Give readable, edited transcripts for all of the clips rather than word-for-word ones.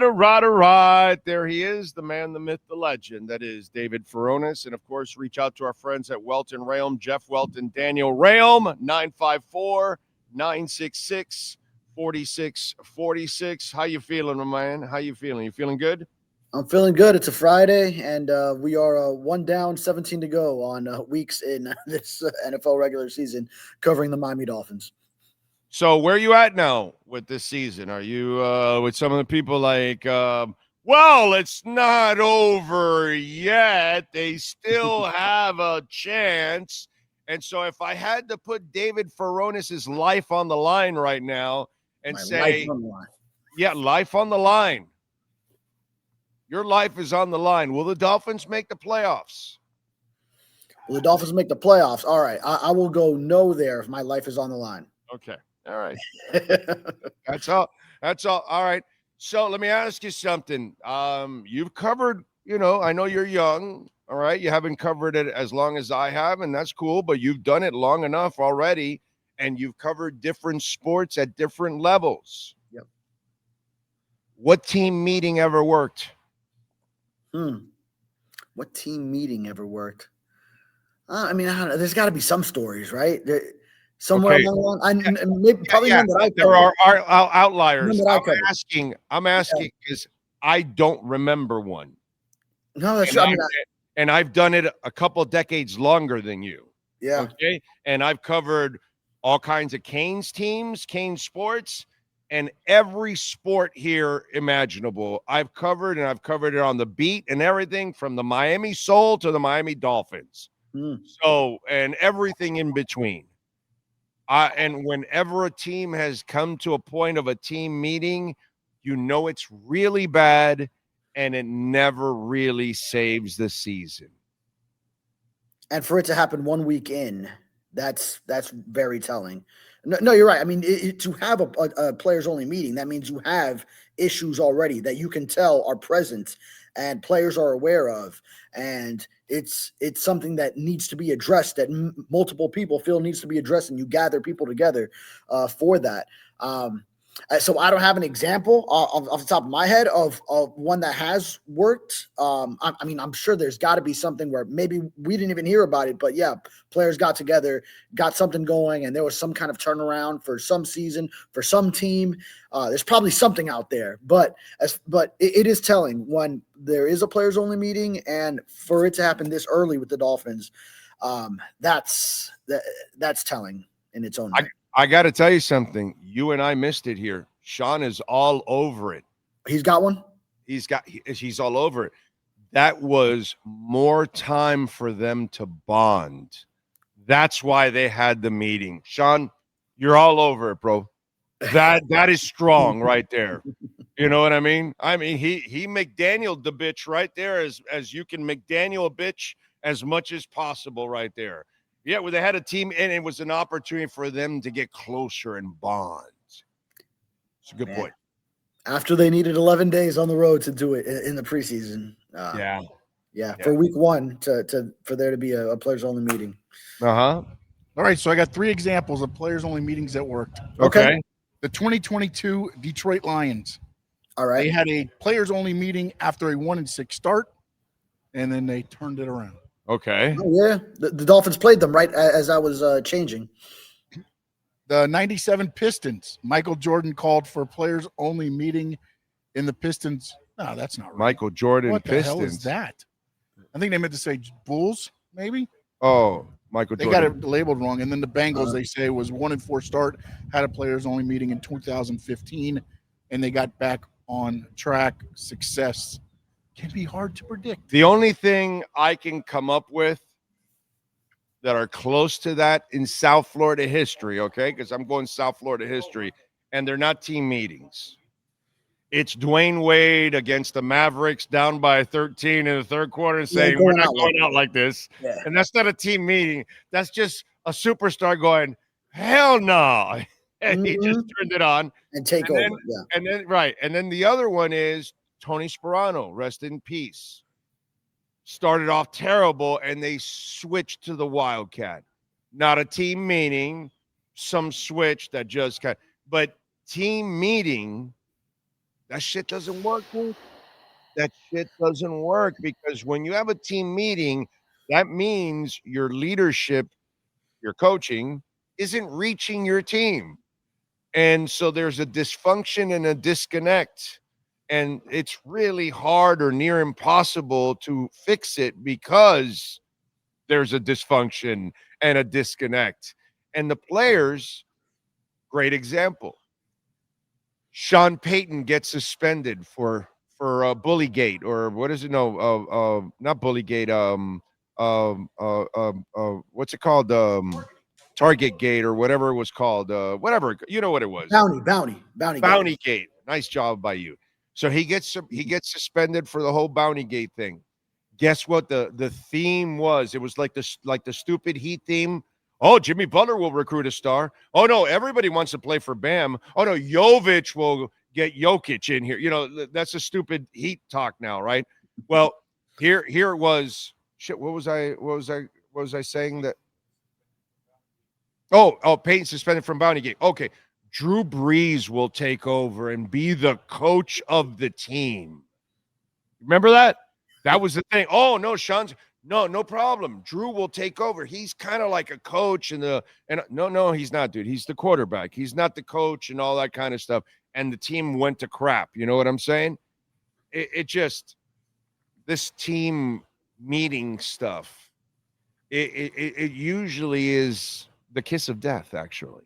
right. There he is, the man, the myth, the legend. That is David Furones. And, of course, reach out to our friends at Welt Rheaume, Jeff Welt and Daniel Rheaume, 954-966-4646. How you feeling, my man? How you feeling? You feeling good? I'm feeling good. It's a Friday, and we are 1 down, 17 to go on weeks in this NFL regular season covering the Miami Dolphins. So where are you at now with this season? Are you with some of the people like, well, it's not over yet. They still have a chance. And so if I had to put David Furones' life on the line right now and say, yeah, life on the line. Your life is on the line. Will the Dolphins make the playoffs? Will the Dolphins make the playoffs? All right. I will go no there if my life is on the line. Okay. All right. That's all. All right. So let me ask you something. You've covered, I know you're young. All right. You haven't covered it as long as I have, and that's cool, but you've done it long enough already, and you've covered different sports at different levels. Yep. What team meeting ever worked? What team meeting ever worked? I mean, there's got to be some stories, right? Somewhere along the line, probably none that I covered. There are outliers. I'm asking because I don't remember one. No, that's true. And I've done it a couple of decades longer than you. Yeah. Okay. And I've covered all kinds of Canes teams, Canes sports, and every sport here imaginable. I've covered, and I've covered it on the beat and everything from the Miami Soul to the Miami Dolphins. So, and everything in between. And whenever a team has come to a point of a team meeting, it's really bad, and it never really saves the season. And for it to happen 1 week in, that's very telling. No, you're right. I mean, to have a players-only meeting, that means you have issues already that you can tell are present and players are aware of, and it's something that needs to be addressed, that multiple people feel needs to be addressed, and you gather people together for that. So I don't have an example off the top of my head of one that has worked. I mean, I'm sure there's got to be something where maybe we didn't even hear about it, but yeah, players got together, got something going, and there was some kind of turnaround for some season, for some team. There's probably something out there, but it is telling when there is a players only meeting, and for it to happen this early with the Dolphins, that's telling in its own right. I got to tell you something. You and I missed it here. Sean is all over it. He's got one? He's all over it. That was more time for them to bond. That's why they had the meeting. Sean, you're all over it, bro. That is strong right there. You know what I mean? I mean, he McDaniel'd the bitch right there as you can McDaniel a bitch as much as possible right there. Yeah, well, they had a team, and it was an opportunity for them to get closer and bond. It's a good point. After they needed 11 days on the road to do it in the preseason. Yeah. For week one for there to be a players-only meeting. Uh-huh. All right, so I got 3 examples of players-only meetings that worked. Okay. The 2022 Detroit Lions. All right. They had a players-only meeting after a 1-6 start, and then they turned it around. Okay. Oh, yeah. The Dolphins played them right as I was changing. The 97 Pistons. Michael Jordan called for a players-only meeting in the Pistons. No, that's not right. Michael Jordan what Pistons. What the hell is that? I think they meant to say Bulls, maybe. Oh, Michael Jordan. They got it labeled wrong. And then the Bengals, they say, was 1-4 start, had a players-only meeting in 2015, and they got back on track. Success can be hard to predict. The only thing I can come up with that are close to that in South Florida history, okay, because I'm going South Florida history, and they're not team meetings. It's Dwayne Wade against the Mavericks down by 13 in the third quarter and saying, we're not going out like this. Yeah. And that's not a team meeting. That's just a superstar going, hell no. And he just turned it on. And take over. And then, right. And then the other one is Tony Sperano, rest in peace. Started off terrible, and they switched to the Wildcat. Not a team meeting, some switch that just but team meeting, That shit doesn't work, dude. That shit doesn't work because when you have a team meeting, that means your leadership, your coaching, isn't reaching your team. And so there's a dysfunction and a disconnect. And it's really hard or near impossible to fix it because there's a dysfunction and a disconnect. And the players, great example. Sean Payton gets suspended for Bullygate, or what is it? No, not Bullygate. What's it called? Target Gate or whatever it was called. Whatever, you know what it was. Bounty Gate. Nice job by you. So he gets suspended for the whole Bounty Gate thing. Guess what the theme was? It was like the stupid Heat theme. Oh, Jimmy Butler will recruit a star. Oh no, everybody wants to play for Bam. Oh no, Jovic will get Jokic in here. You know, that's a stupid Heat talk now, right? Well, here it was. Shit, what was I saying that? Oh, Peyton suspended from Bounty Gate. Okay. Drew Brees will take over and be the coach of the team. Remember that? That was the thing. Oh, no, Sean's no problem. Drew will take over. He's kind of like a coach and no, he's not, dude. He's the quarterback. He's not the coach and all that kind of stuff. And the team went to crap. You know what I'm saying? It just, this team meeting stuff, it usually is the kiss of death, actually.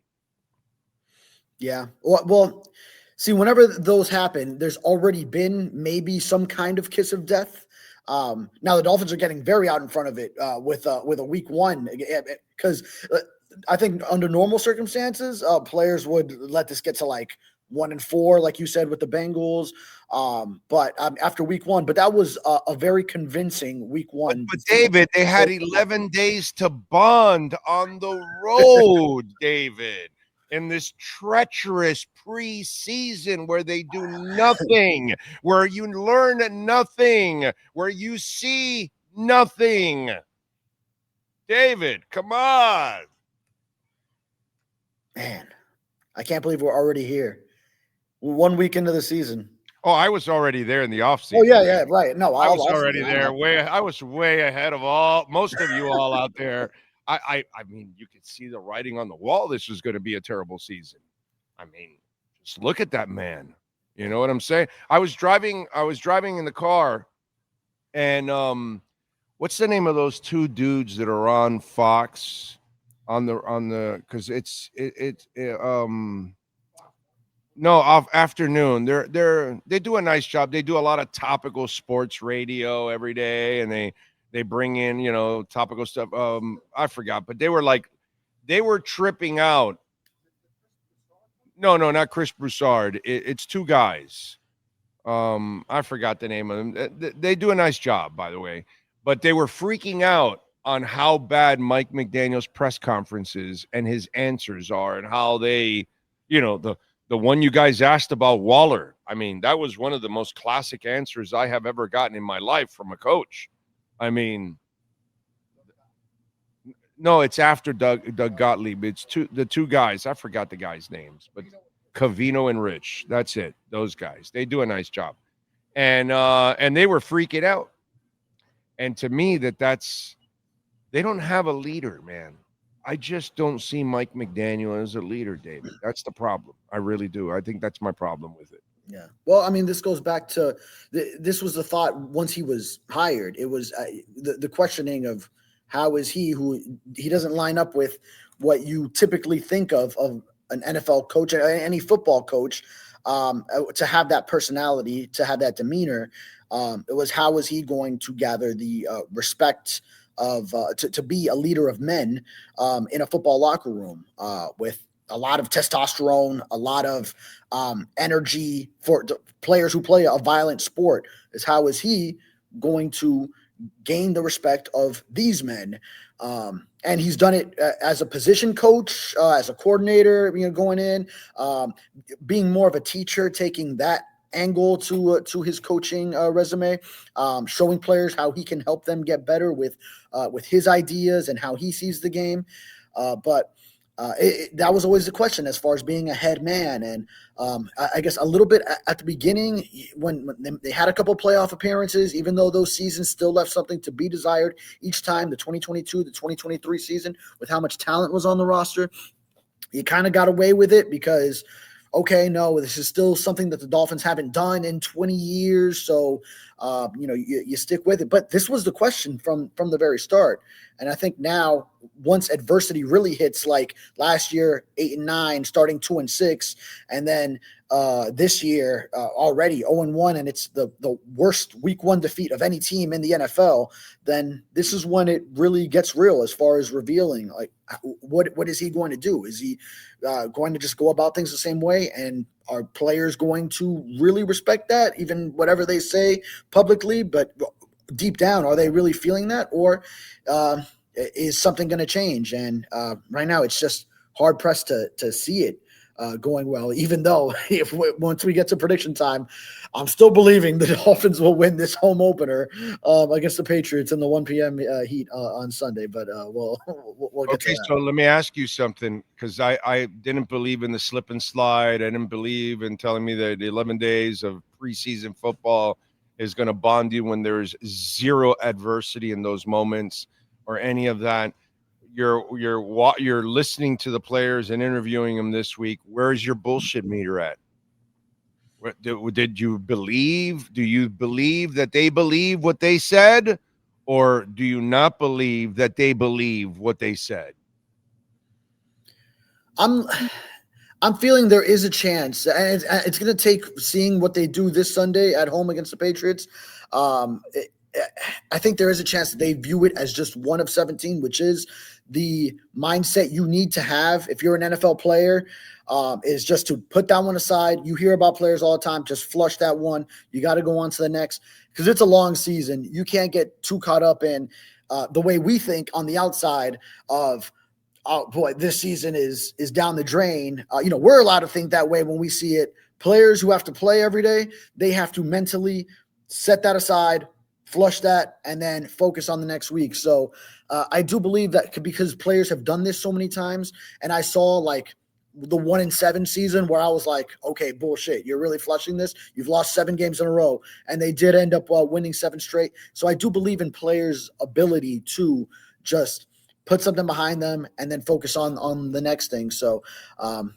Yeah. Well, see, whenever those happen, there's already been maybe some kind of kiss of death. Now the Dolphins are getting very out in front of it with a week one, because I think under normal circumstances, players would let this get to like 1-4, like you said, with the Bengals. But after week one, but that was a very convincing week one. But David, they had 11 days to bond on the road, David, in this treacherous preseason where they do nothing, where you learn nothing, where you see nothing. David, come on. Man, I can't believe we're already here. We're 1 week into the season. Oh, I was already there in the offseason. Oh, yeah, right. No, I was already there. I was way ahead of most of you all out there. I mean, you could see the writing on the wall. This was going to be a terrible season. I mean, just look at that man. You know what I'm saying? I was driving in the car, and what's the name of those two dudes that are on Fox on the because off afternoon. They do a nice job. They do a lot of topical sports radio every day, and they bring in, topical stuff. I forgot, but they were tripping out. No, not Chris Broussard. It's two guys. I forgot the name of them. They do a nice job, by the way, but they were freaking out on how bad Mike McDaniel's press conferences and his answers are, and how they, the one you guys asked about Waller. I mean, that was one of the most classic answers I have ever gotten in my life from a coach. I mean, no, it's after Doug Gottlieb. It's the two guys. I forgot the guys' names, but Covino and Rich. That's it. Those guys. They do a nice job. And they were freaking out. And to me, they don't have a leader, man. I just don't see Mike McDaniel as a leader, David. That's the problem. I really do. I think that's my problem with it. Yeah. Well, I mean, this goes back to this was the thought once he was hired. It was the questioning of how is he doesn't line up with what you typically think of an NFL coach, any football coach, to have that personality, to have that demeanor. It was how is he going to gather the respect of to be a leader of men in a football locker room with a lot of testosterone, a lot of energy for players who play a violent sport. Is how is he going to gain the respect of these men? And he's done it as a position coach, as a coordinator, going in, being more of a teacher, taking that angle to his coaching resume, showing players how he can help them get better with his ideas and how he sees the game. But that was always the question as far as being a head man. And I guess a little bit at the beginning when they had a couple playoff appearances, even though those seasons still left something to be desired each time, the 2022, the 2023 season, with how much talent was on the roster, you kind of got away with it because, okay, no, this is still something that the Dolphins haven't done in 20 years. So, you stick with it. But this was the question from the very start. And I think now, once adversity really hits, like last year, 8-9, starting 2-6, and then this year already 0-1, and it's the worst week 1 defeat of any team in the NFL, then this is when it really gets real as far as revealing, like, what is he going to do? Is he going to just go about things the same way? And are players going to really respect that, even whatever they say publicly, but deep down, are they really feeling that? Or is something going to change? And right now it's just hard pressed to see it going well, even though once we get to prediction time, I'm still believing the Dolphins will win this home opener against the Patriots in the 1 p.m. heat on Sunday. But we'll get to that. So let me ask you something, because I didn't believe in the slip and slide. I didn't believe in telling me that the 11 days of preseason football is going to bond you when there's zero adversity in those moments or any of that. You're listening to the players and interviewing them this week. Where's your bullshit meter at? Did you believe? Do you believe that they believe what they said, or do you not believe that they believe what they said? I'm feeling there is a chance, and it's going to take seeing what they do this Sunday at home against the Patriots. I think there is a chance that they view it as just one of 17, which is the mindset you need to have if you're an NFL player, is just to put that one aside. You hear about players all the time, just flush that one. You got to go on to the next, because it's a long season. You can't get too caught up in the way we think on the outside of, oh boy, this season is down the drain. We're allowed to think that way when we see it. Players who have to play every day, they have to mentally set that aside, flush that, and then focus on the next week. So I do believe that because players have done this so many times, and I saw like the 1-7 season where I was like, okay, bullshit, you're really flushing this. You've lost 7 games in a row, and they did end up winning 7 straight. So I do believe in players' ability to just put something behind them and then focus on the next thing. So,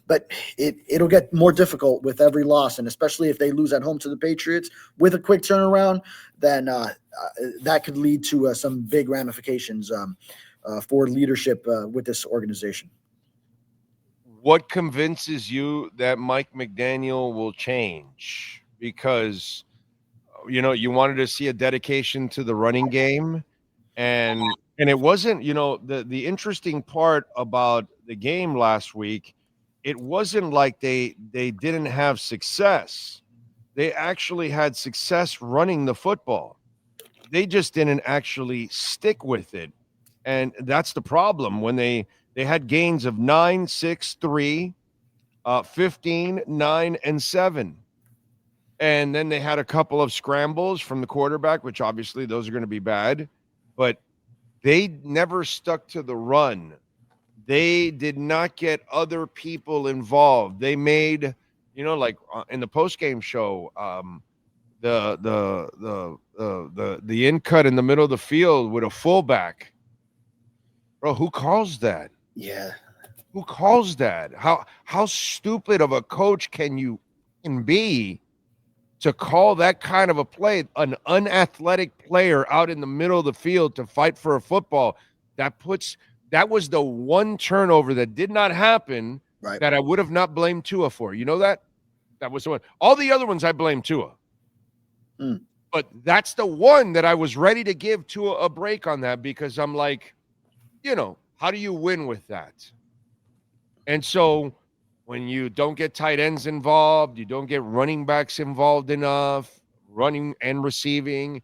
but it'll get more difficult with every loss, and especially if they lose at home to the Patriots with a quick turnaround, then that could lead to some big ramifications for leadership with this organization. What convinces you that Mike McDaniel will change? Because, you wanted to see a dedication to the running game, and it wasn't, the interesting part about the game last week, it wasn't like they didn't have success. They actually had success running the football. They just didn't actually stick with it. And that's the problem. When they had gains of 9, 6, 3, 15, 9, and 7. And then they had a couple of scrambles from the quarterback, which obviously those are going to be bad. But they never stuck to the run. They did not get other people involved. They made, like in the postgame show, the in cut in the middle of the field with a fullback. Bro, who calls that? Yeah. Who calls that? How stupid of a coach can you be to call that kind of a play, an unathletic player out in the middle of the field to fight for a football? That was the one turnover that did not happen, right, that I would have not blamed Tua for. You know that? That was the one. All the other ones I blame Tua. But that's the one that I was ready to give Tua a break on, that, because I'm like, how do you win with that? And so when you don't get tight ends involved, you don't get running backs involved enough, running and receiving,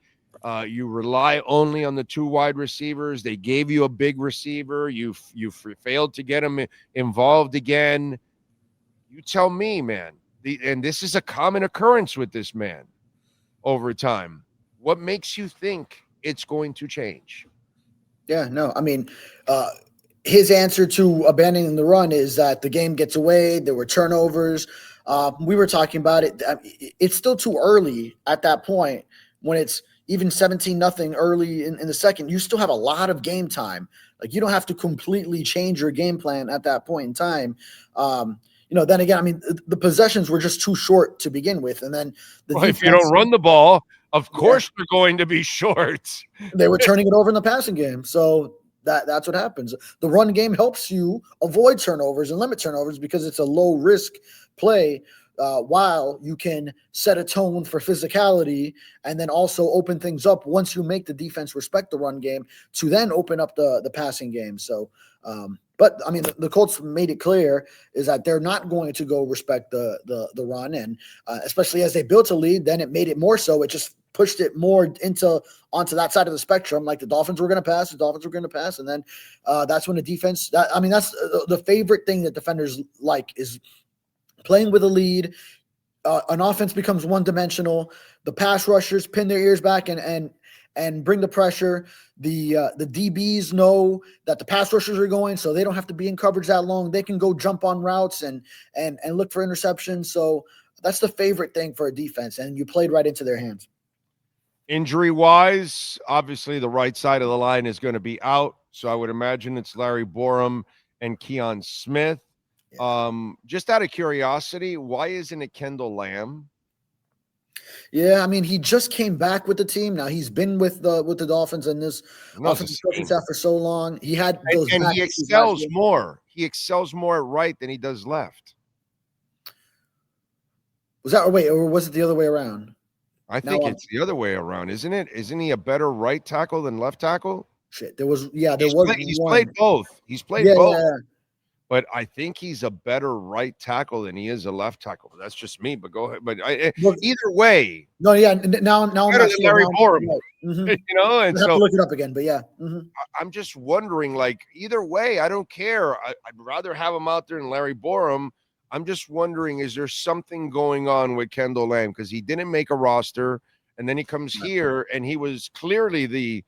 you rely only on the 2 wide receivers. They gave you a big receiver. You failed to get them involved again. You tell me, man. And this is a common occurrence with this man over time. What makes you think it's going to change? Yeah, no, I mean, his answer to abandoning the run is that the game gets away. There were turnovers. We were talking about it. It's still too early at that point when it's even 17-0 early in the second. You still have a lot of game time. Like, you don't have to completely change your game plan at that point in time. Then again, I mean, the possessions were just too short to begin with. And then if you don't run the ball, of course they're going to be short. They were turning it over in the passing game. So that's what happens. The run game helps you avoid turnovers and limit turnovers because it's a low risk play, while you can set a tone for physicality and then also open things up once you make the defense respect the run game to then open up the passing game. So, but I mean, the Colts made it clear is that they're not going to go respect the run, and especially as they built a lead, then it made it more so. It just pushed it more onto that side of the spectrum. Like, the Dolphins were going to pass, and then that's when the defense. That's the favorite thing that defenders like is playing with a lead. An offense becomes one-dimensional. The pass rushers pin their ears back and bring the pressure. The DBs know that the pass rushers are going, so they don't have to be in coverage that long. They can go jump on routes and look for interceptions. So that's the favorite thing for a defense, and you played right into their hands. Injury-wise, obviously the right side of the line is going to be out, so I would imagine it's Larry Borom and Keon Smith. Yeah. Just out of curiosity, why isn't it Kendall Lamb? Yeah, I mean, he just came back with the team. Now, he's been with the Dolphins and this offensive coaching staff for so long. He had those, and he excels more. He excels more at right than he does left. Or was it the other way around? I think it's the other way around, isn't it? Isn't he a better right tackle than left tackle? Shit, he's played both. He's played both. Yeah. But I think he's a better right tackle than he is a left tackle. That's just me. But go ahead. But either way, no, yeah. Now I'm better than Larry Borom. Mm-hmm. And so look it up again. But yeah, I'm just wondering. Like, either way, I don't care. I'd rather have him out there than Larry Borom. I'm just wondering, is there something going on with Kendall Lamb? Because he didn't make a roster, and then he comes here, and he was clearly the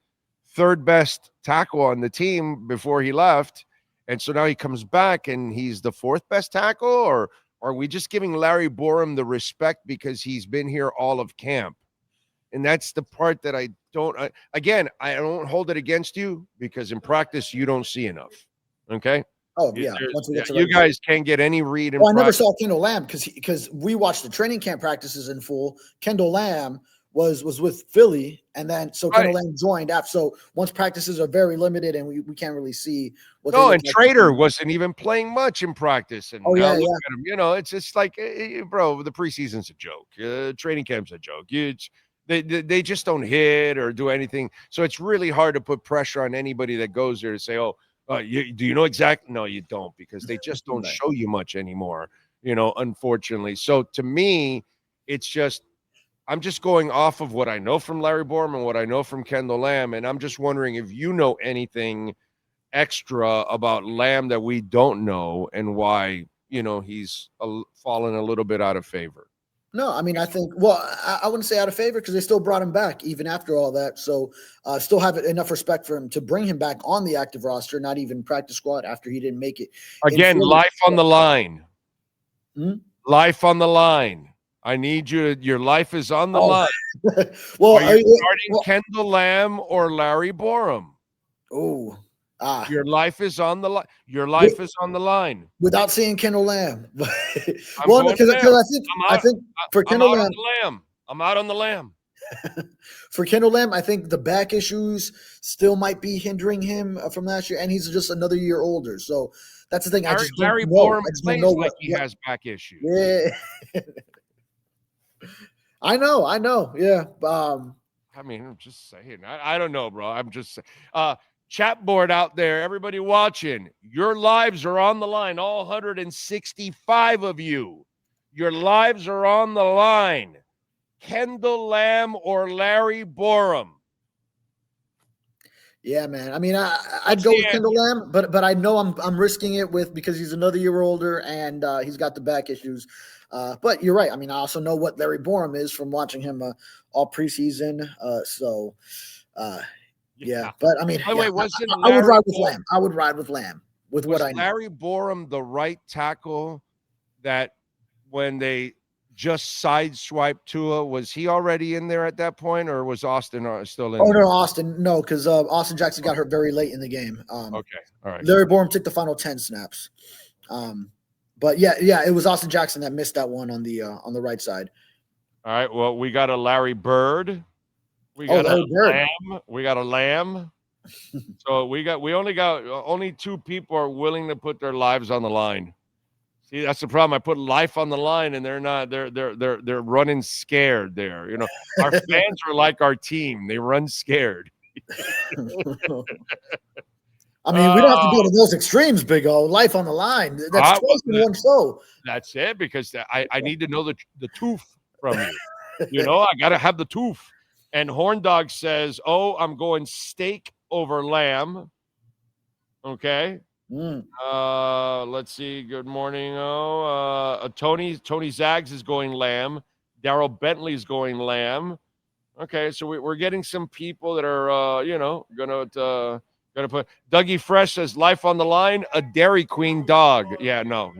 third best tackle on the team before he left. And so now he comes back, and he's the fourth best tackle? Or are we just giving Larry Borom the respect because he's been here all of camp? And that's the part that I don't – again, I don't hold it against you because in practice you don't see enough, okay? Oh, yeah. Once we get to you guys can't get any read in I never saw Kendall Lamb because we watched the training camp practices in full. Kendall Lamb was with Philly, and then Kendall Lamb joined after. So once practices are very limited and we can't really see what. No, and Trader wasn't even playing much in practice. And look at him, it's just like, bro, the preseason's a joke. Training camp's a joke. They just don't hit or do anything. So it's really hard to put pressure on anybody that goes there to say, do you know exactly? No, you don't, because they just don't show you much anymore, unfortunately. So to me, it's just, I'm just going off of what I know from Larry Borom and what I know from Kendall Lamb. And I'm just wondering if you know anything extra about Lamb that we don't know and why, he's fallen a little bit out of favor. No, I mean, I think, I wouldn't say out of favor because they still brought him back even after all that. So still have enough respect for him to bring him back on the active roster, not even practice squad after he didn't make it. Again, life on the line. Life on the line. I need you. Your life is on the line. Are you starting Kendall Lamb or Larry Borom? Oh. Your life is on the line. Your life is on the line. Without seeing Kendall Lamb. Because I think for Kendall Lamb, I'm out on the Lamb. For Kendall Lamb, I think the back issues still might be hindering him from last year, and he's just another year older. So that's the thing. Larry Borom plays like he has back issues. Yeah. I know. Yeah. I mean, I'm just saying. I don't know, bro. I'm just saying. Chat board out there, everybody watching, your lives are on the line. All 165 of you, your lives are on the line. Kendall Lamb or Larry Borom? Yeah, man. I mean, I'd go with Kendall Lamb, but I know I'm risking it because he's another year older and he's got the back issues. But you're right. I mean, I also know what Larry Borom is from watching him all preseason. Yeah, but I mean, I would ride with Lamb. I would ride with Lamb. with Was what I know. Larry Borum the right tackle that when they just sideswiped Tua, was he already in there at that point, or was Austin still in Oh, there? no, Austin. No, because Austin Jackson got hurt very late in the game. Okay. All right. Larry Borum took the final 10 snaps. But yeah, it was Austin Jackson that missed that one on the right side. All right. Well, we got a Larry Bird. We Oh, got a Larry Bird. Lamb. We got a Lamb. So we only got only 2 people are willing to put their lives on the line. See, that's the problem. I put life on the line, and they're not. They're running scared there. You know, our fans are like our team. They run scared. I mean, we don't have to go to those extremes, Big O. Life on the line. That's twice in one show. That's it, because I need to know the tooth from you. You know, I got to have the tooth. And Horn Dog says, "Oh, I'm going steak over lamb." Okay. Let's see. Good morning. Tony Zags is going lamb. Daryl Bentley's going lamb. Okay, so we're getting some people that are gonna put. Dougie Fresh says life on the line. A Dairy Queen dog. Yeah, no.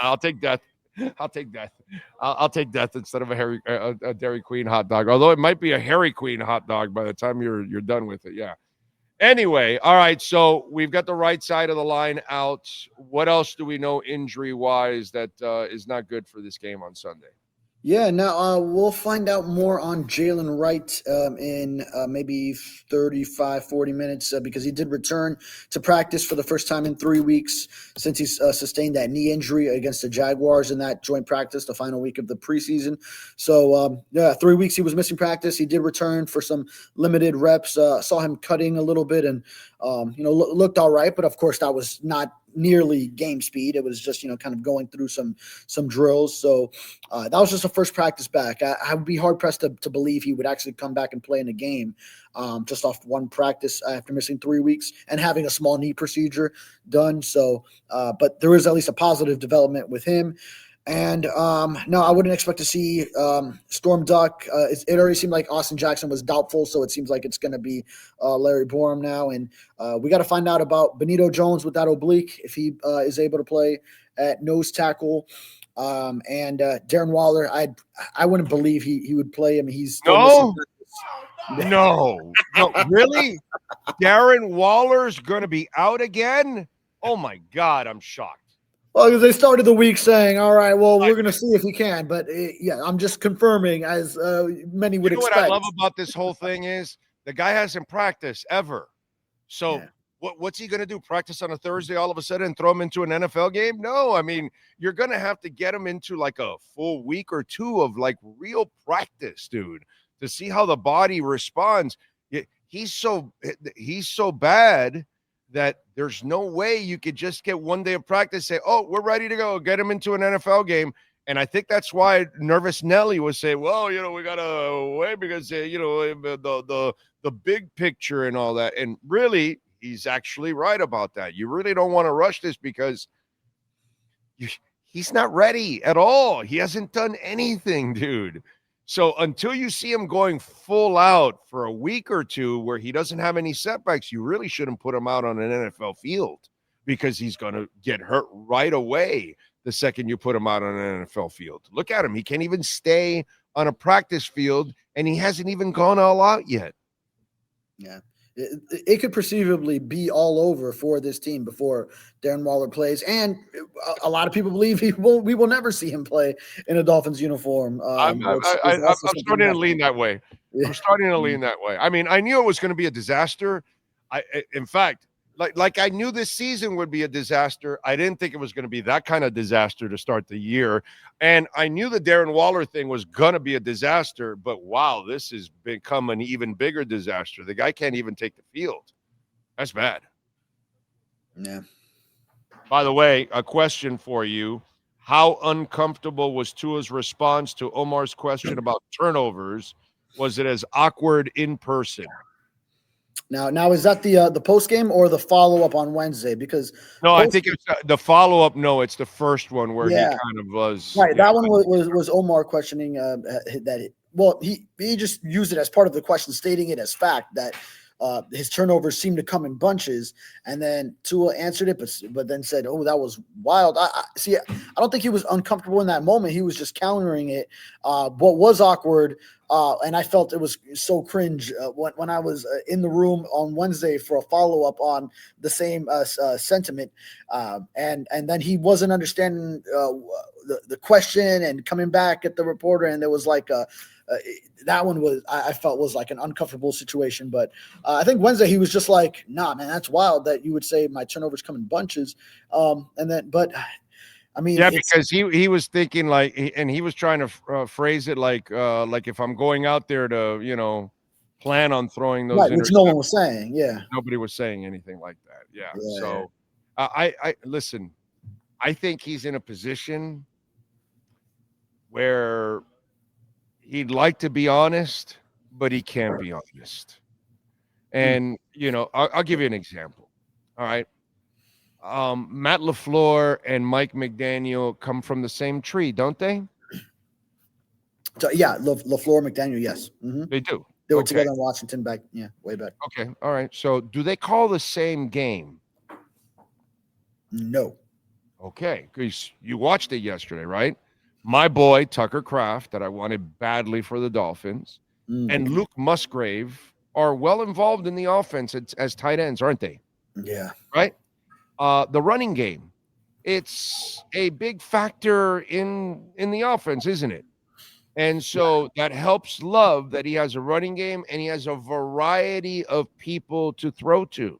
I'll take that. I'll take that instead of a Dairy Queen hot dog. Although it might be a Harry Queen hot dog by the time you're done with it. Yeah. Anyway, all right. So we've got the right side of the line out. What else do we know injury-wise that is not good for this game on Sunday? Yeah, now we'll find out more on Jalen Wright in maybe 35, 40 minutes because he did return to practice for the first time in 3 weeks since he's sustained that knee injury against the Jaguars in that joint practice, the final week of the preseason. So, 3 weeks he was missing practice. He did return for some limited reps. Saw him cutting a little bit and, looked all right. But, of course, that was not nearly game speed. It was just, kind of going through some drills. So that was just a first practice back. I would be hard pressed to believe he would actually come back and play in a game just off one practice after missing 3 weeks and having a small knee procedure done. So, but there is at least a positive development with him. And no, I wouldn't expect to see Storm Duck. It already seemed like Austin Jackson was doubtful, so it seems like it's going to be Larry Borum now. And we got to find out about Benito Jones with that oblique, if he is able to play at nose tackle. And Darren Waller, I wouldn't believe he would play. I mean, he's still No, really? Darren Waller's going to be out again? Oh, my God, I'm shocked. Well, because they started the week saying, all right, well, we're going to see if he can. But, I'm just confirming, as many would expect. What I love about this whole thing is the guy hasn't practiced ever. So what's he going to do? Practice on a Thursday all of a sudden and throw him into an NFL game? No, I mean, you're going to have to get him into like a full week or two of like real practice, dude, to see how the body responds. He's so bad that there's no way you could just get 1 day of practice, say, oh, we're ready to go, get him into an NFL game. And I think that's why Nervous Nelly was saying, well, we got to wait because, the big picture and all that. And really, he's actually right about that. You really don't want to rush this because he's not ready at all. He hasn't done anything, dude. So until you see him going full out for a week or two where he doesn't have any setbacks, you really shouldn't put him out on an NFL field because he's going to get hurt right away the second you put him out on an NFL field. Look at him. He can't even stay on a practice field, and he hasn't even gone all out yet. Yeah. It could perceivably be all over for this team before Darren Waller plays. And a lot of people believe we will never see him play in a Dolphins uniform. I'm starting to lean that way. I'm starting to lean that way. I mean, I knew it was going to be a disaster. In fact, like I knew this season would be a disaster. I didn't think it was going to be that kind of disaster to start the year. And I knew the Darren Waller thing was going to be a disaster, but wow, this has become an even bigger disaster. The guy can't even take the field. That's bad. Yeah. By the way, a question for you. How uncomfortable was Tua's response to Omar's question about turnovers? Was it as awkward in person? Now is that the post game or the follow up on Wednesday? Because I think it's the follow up. No, it's the first one where he kind of was right. That one was Omar questioning that. He just used it as part of the question, stating it as fact that his turnovers seemed to come in bunches, and then Tua answered it, but then said, "Oh, that was wild." I don't think he was uncomfortable in that moment. He was just countering it. What was awkward, and I felt it was so cringe when I was in the room on Wednesday for a follow-up on the same sentiment, and then he wasn't understanding the question and coming back at the reporter, and there was like that one was I felt was like an uncomfortable situation. But I think Wednesday he was just like, "Nah, man, that's wild that you would say my turnovers come in bunches." But I mean, yeah, because he was thinking like, and he was trying to phrase it like if I'm going out there to plan on throwing those right, which no one was saying. Yeah, nobody was saying anything like that. Yeah. So I listen. I think he's in a position where he'd like to be honest, but he can't be honest. And I'll give you an example. All right. Matt LaFleur and Mike McDaniel come from the same tree, don't they? So yeah, LaFleur, McDaniel, yes, They do. They were together in Washington way back. Okay, all right. So do they call the same game? No. Okay, because you watched it yesterday, right? My boy Tucker Kraft, that I wanted badly for the Dolphins, and Luke Musgrave are well involved in the offense as tight ends, aren't they? Yeah. Right. The running game, it's a big factor in the offense, isn't it? And so that helps Love that he has a running game and he has a variety of people to throw to.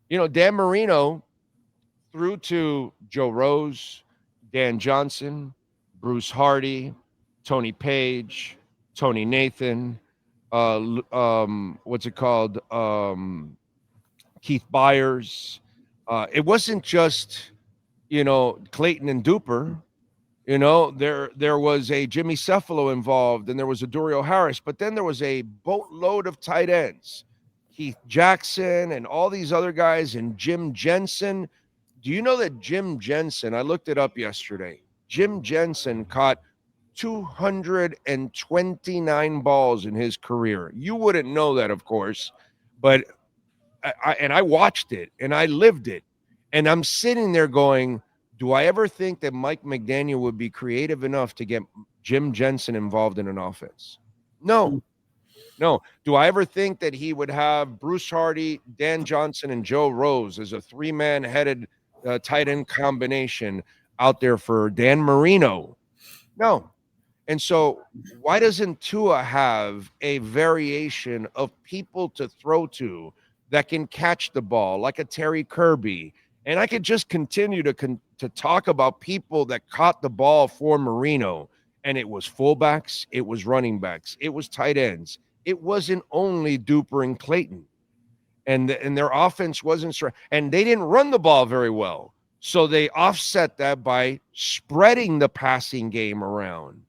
Dan Marino threw to Joe Rose, Dan Johnson, Bruce Hardy, Tony Page, Tony Nathan, what's it called? Keith Byers. It wasn't just, Clayton and Duper. There was a Jimmy Cephalo involved, and there was a Durio Harris, but then there was a boatload of tight ends, Keith Jackson and all these other guys, and Jim Jensen. Do you know that Jim Jensen, I looked it up yesterday, Jim Jensen caught 229 balls in his career. You wouldn't know that, of course, but I watched it and I lived it. And I'm sitting there going, do I ever think that Mike McDaniel would be creative enough to get Jim Jensen involved in an offense? No. Do I ever think that he would have Bruce Hardy, Dan Johnson, and Joe Rose as a three-man headed tight end combination out there for Dan Marino? No. And so why doesn't Tua have a variation of people to throw to that can catch the ball, like a Terry Kirby? And I could just continue to talk about people that caught the ball for Marino, and it was fullbacks, it was running backs, it was tight ends. It wasn't only Duper and Clayton, and their offense wasn't, and they didn't run the ball very well. So they offset that by spreading the passing game around.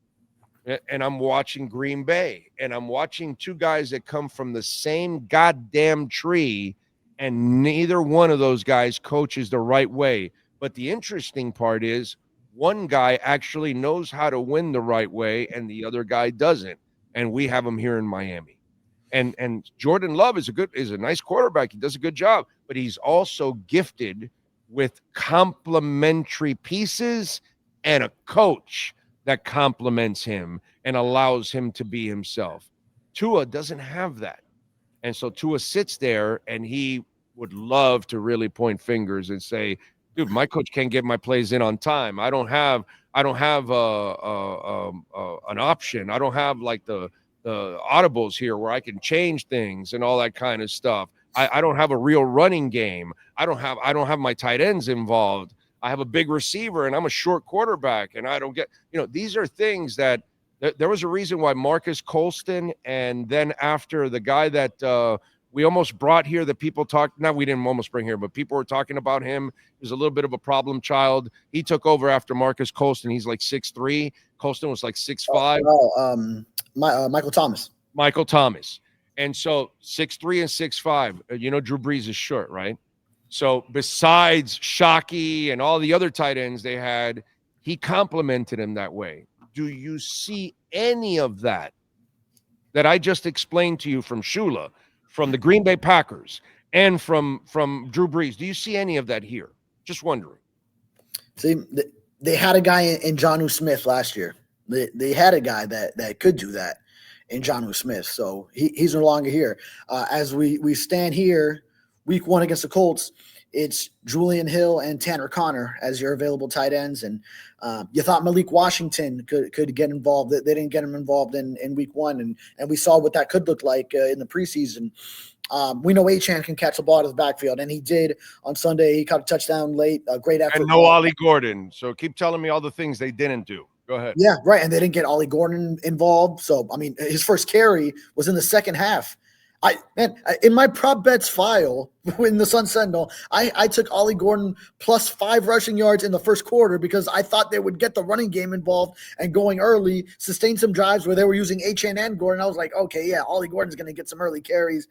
And I'm watching Green Bay, and I'm watching two guys that come from the same goddamn tree, and neither one of those guys coaches the right way. But the interesting part is one guy actually knows how to win the right way, and the other guy doesn't. And we have him here in Miami. And Jordan Love is a nice quarterback. He does a good job, but he's also gifted with complementary pieces and a coach that compliments him and allows him to be himself. Tua doesn't have that. And so Tua sits there and he would love to really point fingers and say, dude, my coach can't get my plays in on time. I don't have an option. I don't have like the audibles here where I can change things and all that kind of stuff. I don't have a real running game. I don't have my tight ends involved. I have a big receiver and I'm a short quarterback and I don't get, these are things that there was a reason why Marcus Colston, and then after the guy that we almost brought here that people talked, we didn't almost bring here, but people were talking about him. He was a little bit of a problem child. He took over after Marcus Colston. He's like 6'3". Colston was like 6'5". Michael Thomas. Michael Thomas. And so 6'3" and 6'5". Drew Brees is short, right? So besides Shockey and all the other tight ends they had, he complimented him that way. Do you see any of that I just explained to you from Shula, from the Green Bay Packers and from Drew Brees. Do you see any of that here? Just wondering. See, they had a guy in Jonnu Smith last year. They had a guy that could do that in Jonnu Smith. So he's no longer here. As we stand here, week 1 against the Colts, it's Julian Hill and Tanner Connor as your available tight ends. And you thought Malik Washington could get involved. They didn't get him involved in week 1. And we saw what that could look like in the preseason. We know Achane can catch the ball out of the backfield, and he did on Sunday. He caught a touchdown late, a great effort. And no Ollie Gordon. So keep telling me all the things they didn't do. Go ahead. Yeah, right. And they didn't get Ollie Gordon involved. So, I mean, his first carry was in the second half. In my prop bets file in the Sun Sentinel, I took Ollie Gordon plus 5 rushing yards in the first quarter because I thought they would get the running game involved and going early, sustain some drives where they were using Achane and Gordon. I was like, okay, yeah, Ollie Gordon's going to get some early carries.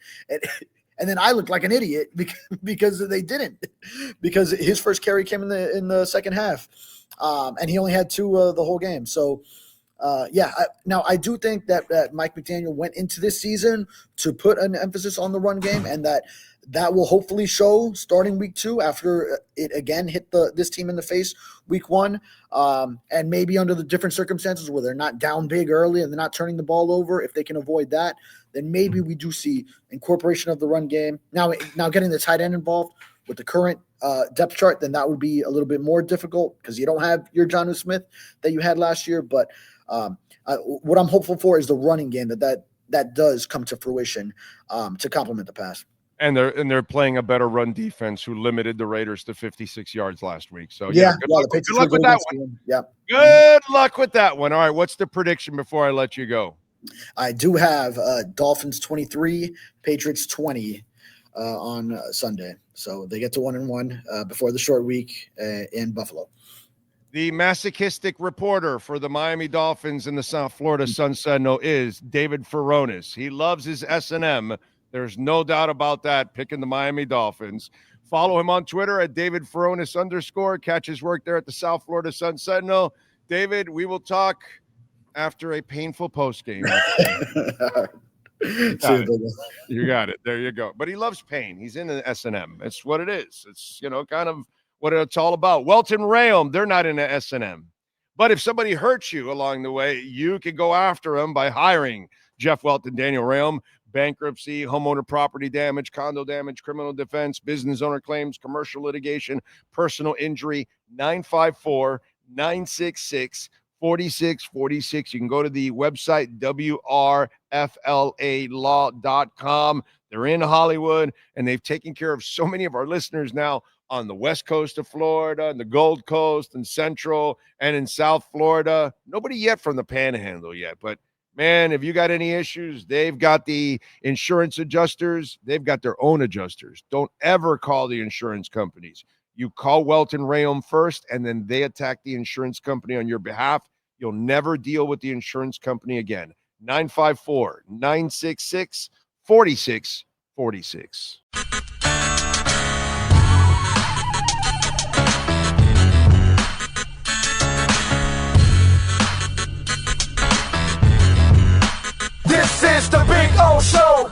And then I looked like an idiot because they didn't, because his first carry came in the second half. And he only had 2 the whole game. So, now I do think that Mike McDaniel went into this season to put an emphasis on the run game, and that will hopefully show starting week 2 after it again hit this team in the face week 1, and maybe under the different circumstances where they're not down big early and they're not turning the ball over. If they can avoid that, then maybe we do see incorporation of the run game. Now getting the tight end involved with the current depth chart, then that would be a little bit more difficult because you don't have your Jonnu Smith that you had last year. But what I'm hopeful for is the running game that does come to fruition to complement the pass. And they're playing a better run defense who limited the Raiders to 56 yards last week. So good luck with that one. Yeah. Good luck with that one. All right, what's the prediction before I let you go? I do have Dolphins 23, Patriots 20 on Sunday. So they get to 1-1 before the short week in Buffalo. The masochistic reporter for the Miami Dolphins and the South Florida Sun Sentinel is David Furones. He loves his S&M. There's no doubt about that, picking the Miami Dolphins. Follow him on Twitter at @DavidFurones_. Catch his work there at the South Florida Sun Sentinel. David, we will talk after a painful postgame. You got it. There you go. But he loves pain. He's in the S&M. It's what it is. It's, kind of what it's all about. Welt Rheaume, they're not in the S&M. But if somebody hurts you along the way, you can go after them by hiring Jeff Welt and Daniel Rheaume. Bankruptcy, homeowner property damage, condo damage, criminal defense, business owner claims, commercial litigation, personal injury, 954-966-4646. You can go to the website, WRFLAlaw.com. They're in Hollywood, and they've taken care of so many of our listeners now on the west coast of Florida, and the Gold Coast, and Central, and in South Florida. Nobody yet from the Panhandle yet, but man, if you got any issues, they've got the insurance adjusters. They've got their own adjusters. Don't ever call the insurance companies. You call Welt Rheaume first, and then they attack the insurance company on your behalf. You'll never deal with the insurance company again. 954-966-4646. This is the Big O Show.